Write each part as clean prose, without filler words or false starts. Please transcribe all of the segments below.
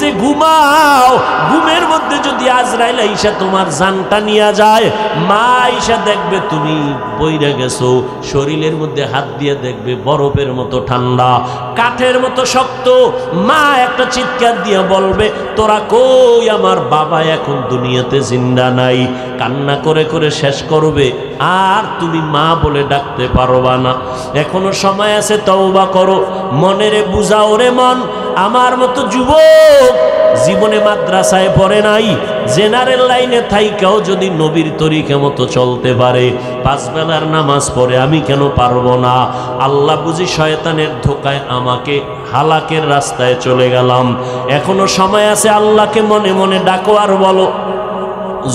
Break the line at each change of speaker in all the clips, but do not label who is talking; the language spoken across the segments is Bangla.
যে ঘুমাও, ঘুমের মধ্যে যদি আজরাইল আইসা তোমার জানটা নিয়ে যায়, মা আইসা দেখবে তুমি বইরা গেছো, শরীরের মধ্যে হাত দিয়ে দেখবে বরফের মতো ঠান্ডা, কাঠের মতো শক্ত। মা একটা চিৎকার দিয়ে বলবে, তোরা কই, আমার বাবা এখন দুনিয়াতে জিন্দা নাই। কান্না করে করে শেষ করবে, আর তুমি মা বলে ডাকতে পারবা না। এখনো সময় আছে, তওবা করো, মনেরে বুঝাও রে মন। আমার মতো যুবক জীবনে মাদ্রাসায় পড়ে নাই, জেনারেল লাইনে থাইকাও যদি নবীর তরিকা মতো চলতে পারে, 5 বেলার নামাজ পড়ে, আমি কেন পারবো না? আল্লাহ বুঝি শয়তানের ধোকায় আমাকে হালাকের রাস্তায় চলে গেলাম। এখনো সময় আছে, আল্লাহকে মনে মনে ডাকো আর বলো।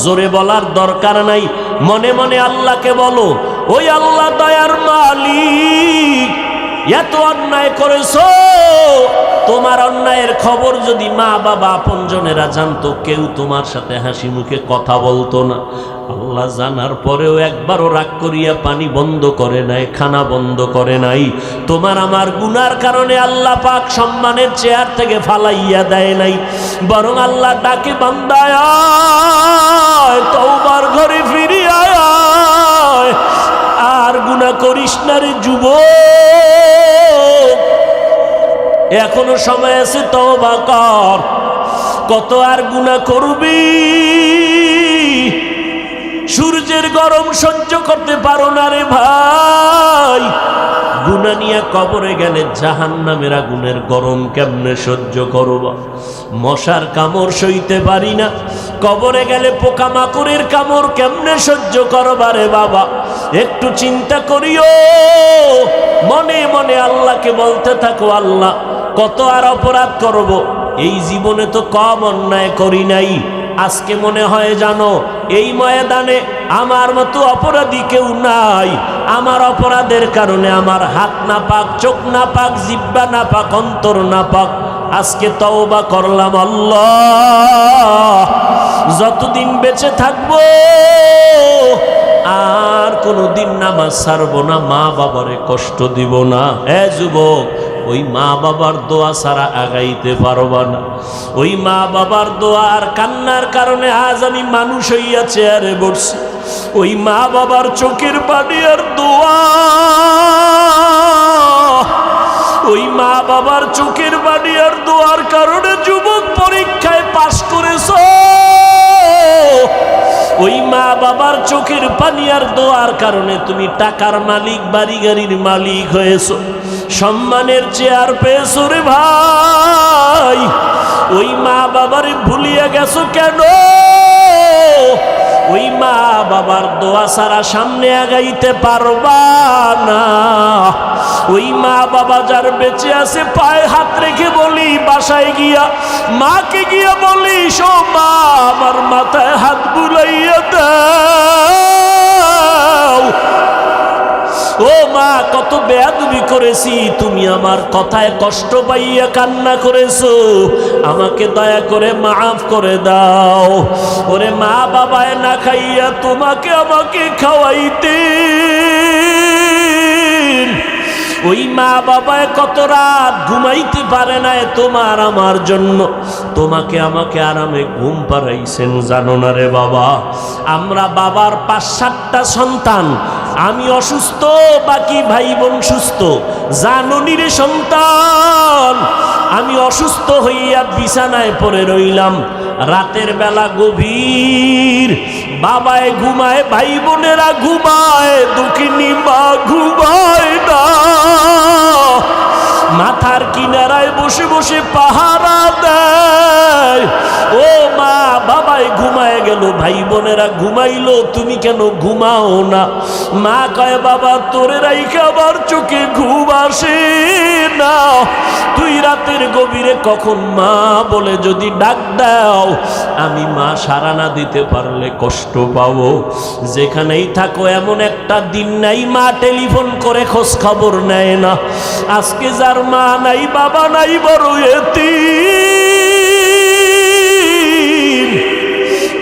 জোরে বলার দরকার নাই, মনে মনে আল্লাহকে বলো, ওই আল্লাহ দয়ার মালিক, এত অন্যায় করেছো, তোমার অন্যায়ের খবর যদি মা বাবা আপনজনেরা জানতো, কেউ তোমার সাথে হাসি মুখে কথা বলতো না। আল্লাহ জানার পরেও একবারও রাগ করিয়া পানি বন্ধ করে নাই, খানা বন্ধ করে নাই। তোমার আমার গুনার কারণে আল্লাহ পাক সম্মানের চেয়ার থেকে ফালাইয়া দেয় নাই, বরং আল্লাহ ডাকে, বান্দায় তওবার ঘরে ফিরিয়ে আয়, আর গুনাহ করিস না রে যুবক, এখনো সময় আছে, তওবা কর। কত আর গুনাহ করবি? সূর্যের গরম সহ্য করতে পারো না রে ভাই, গুনাহ নিয়ে কবরে গেলে জাহান্নামের আগুনের গরম কেমনে সহ্য করবা? মশার কামড় সইতে পারি না, কবরে গেলে পোকামাকড়ের কামড় কেমনে সহ্য করবা রে বাবা? একটু চিন্তা করিও, মনে মনে আল্লাহকে বলতে থাকো, আল্লাহ কত আর অপরাধ করব, এই জীবনে তো কম অন্যায় করি নাই। আজকে মনে হয় জানো, এই ময়দানে আমার মতো অপরাধী কেউ নাই। আমার অপরাধের কারণে আমার হাত না পাক, চোখ না পাক, জিহ্বা না পাক, অন্তর না পাক। আজকে তওবা করলাম, আল্লাহ যতদিন বেঁচে থাকবো আর কোনোদিন নামাজ ছাড়বো না, মা বাবারে কষ্ট দিব না। এ যুবক, ওই মা বাবার দোয়া ছাড়া আগাইতে পারবা না। ওই মা বাবার দোয়া আর কান্নার কারণে আজ আমি মানুষ হইয়া চেয়ারে বসছি। ওই মা বাবার চোখের পানি আর দোয়া, ওই মা বাবার চোখের পানি আর দোয়ার কারণে যুবক পরীক্ষায় পাশ করেছো। ওই মা বাবার চোখের পানি আর দোয়ার কারণে তুমি টাকার মালিক, বাড়ি গাড়ির মালিক হয়েছো, সম্মানের চেয়ার পেয়েছো রে ভাই। ওই মা বাবারে ভুলিয়া গেছো কেন? ওই মা বাবার দোয়া ছাড়া সামনে আগাইতে পারবা না। ওই মা বাবা যার বেঁচে আছে, পায়ে হাত রেখে বলি, বাসায় গিয়া মাকে গিয়া বলি, শো মা, আমার মাথায় হাত বুলাইয়া দাও। ও মা, কত বেয়াদবি করেছি, তুমি আমার কথায় কষ্ট পাইয়া কান্না করেছো, আমাকে দয়া করে মাফ করে দাও। ওরে মা বাবায় না খাইয়া তোমাকে আমাকে খাওয়াইতে, ওই মা বাবায় কত রাত ঘুমাইতে পারে না তোমার আমার জন্য, তোমাকে আমাকে আরামে ঘুম পাড়াইছেন, জানো না রে বাবা? আমরা বাবার 5-7টা সন্তান, আমি অসুস্থ, বাকি ভাই বোন সুস্থ। জাননি রে সন্তান, আমি অসুস্থ হইয়া বিছানায় পড়ে রইলাম, রাতের বেলা গভীর, বাবায় ঘুমায়, ভাই বোনেরা ঘুমায়, দুঃখিনী মা ঘুমায় না। মাথার কিনারায় বসে বসে পাহারা দেয়। ও মা, বাবাই ঘুমায় গেল, ভাই বোনেরা ঘুমাইলো, তুমি কেন ঘুমাও না? মা কয়, বাবা তোরে রাইখা আমার চোখে ঘুম আসে না। তুই রাতের গভীরে কখন মা বলে যদি ডাক দাও, আমি মা সাড়া না দিতে পারলে কষ্ট পাবো। যেখানেই থাকো, এমন একটা দিন নাই মা টেলিফোন করে খোঁজ খবর নেয় না। আজকে যার মা নাই, বাবা নাই, বড় এতিম,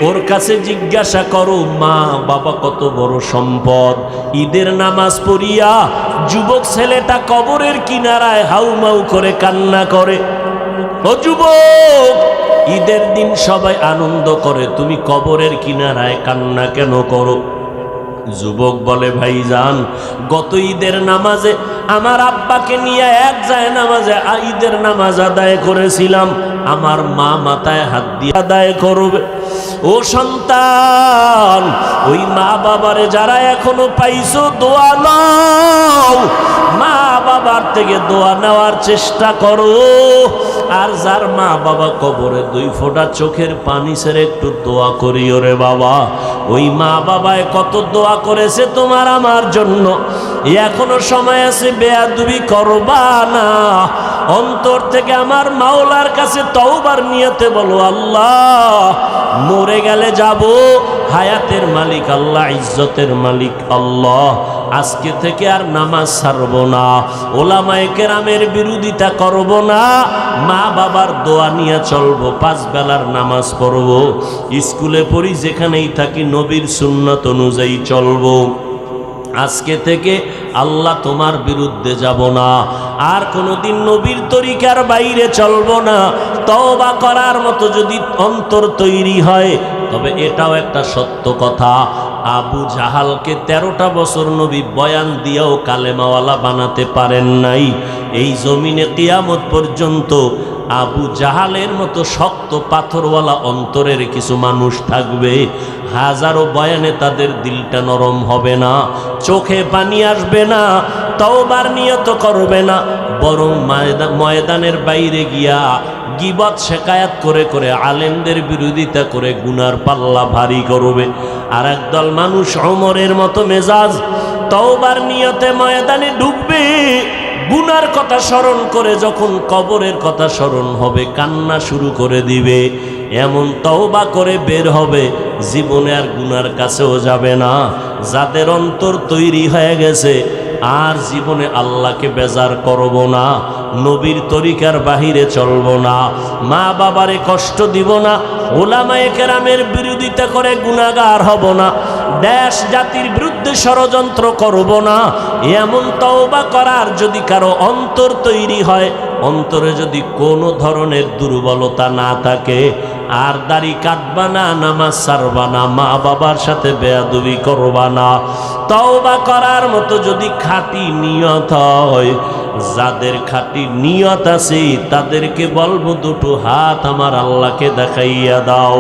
ওর কাছে জিজ্ঞাসা করো, মা বাবা কত বড় সম্পদ। ঈদের নামাজ পড়িয়া যুবক ছেলেটা কবরের কিনারায় হাউমাউ করে কান্না করে। ও যুবক, ঈদের দিন সবাই আনন্দ করে, তুমি কবরের কিনারায় কান্না কেন করো? যুবক বলে, ভাইজান, গত ঈদের নামাজে আমার আব্বাকে নিয়ে এক যায় নামাজে ঈদের নামাজ আদায় করেছিলাম, আমার মা মাথায় হাত দিয়ে আদায় করবে। ও সন্তান, ওই মা বাবারে যারা এখনো পাইছো, দোয়া নাও, মা বাবার থেকে দোয়া নেওয়ার চেষ্টা করো। আর যার মা বাবা কবরে, 2 ফোঁটা চোখের পানি ছেড়ে একটু দোয়া করিও রে বাবা। ওই মা বাবায় কত দোয়া করেছে তোমার আমার জন্য, এখনো সময় আছে, বেয়াদবি করবা না। অন্তর থেকে আমার মাওলার কাছে তওবার নিয়তে বলো, আল্লাহ, মরে গেলে যাব, হায়াতের মালিক আল্লাহ, ইজ্জতের মালিক আল্লাহ, আজকে থেকে আর নামাজ ছাড়ব না, ওলামায়ে কেরামের বিরোধিতা করব না, মা বাবার দোয়া নিয়ে চলবো, 5 বেলার নামাজ পড়ব, স্কুলে পড়ি, যেখানেই থাকি নবীর সুন্নাত অনুযায়ী চলবো। আজকে থেকে আল্লাহ তোমার বিরুদ্ধে যাব না, আর কোনোদিন নবীর তরিকার বাইরে চলবো না। তওবা করার মতো যদি অন্তর তৈরি হয়, তবে এটাও একটা সত্য কথা, আবু জাহালকে 13টা বছর নবী বয়ান দিয়েও কালেমাওয়ালা বানাতে পারেন নাই। এই জমিনে কিয়ামত পর্যন্ত আবু জাহালের মতো শক্ত পাথরওয়ালা অন্তরের কিছু মানুষ থাকবে, হাজারো বয়ানে তাদের দিলটা নরম হবে না, চোখে পানি আসবে না, তওবার নিয়ত করবে না, বরং ময়দানের বাইরে গিয়া গীবত শেকায়াত করে করে আলেমদের বিরোধিতা করে গুনার পাল্লা ভারী করবে। আর একদল মানুষ ওমরের মতো মেজাজ, তওবার নিয়তে ময়দানে ঢুকবে, গুনার কথা স্মরণ করে যখন কবরের কথা স্মরণ হবে কান্না শুরু করে দিবে, এমন তওবা করে বের হবে, জীবনে আর গুনার কাছেও যাবে না। যাদের অন্তর তৈরি হয়ে গেছে, আর জীবনে আল্লাহকে বেজার করব না, নবীর তরিকার বাহিরে চলব না, মা বাবারে কষ্ট দিব না, ওলামায়ে কেরামের বিরোধিতা করে গুনাহগার হব না, দেশ জাতির বিরুদ্ধে ষড়যন্ত্র করব না, এমন তওবা করার যদি কারো অন্তর তৈরি হয়, অন্তরে যদি কোনো ধরনের দুর্বলতা না থাকে, আর দাড়ি কাটবা না, নামাজ ছাড়বা না, মা বাবার সাথে বেয়াদবি করবা না, তওবা করার মতো যদি খাঁটি নিয়ত হয়, যাদের খাঁটি নিয়ত আছে তাদেরকে বলবো, 2 হাত আমার আল্লাহকে দেখাইয়া দাও।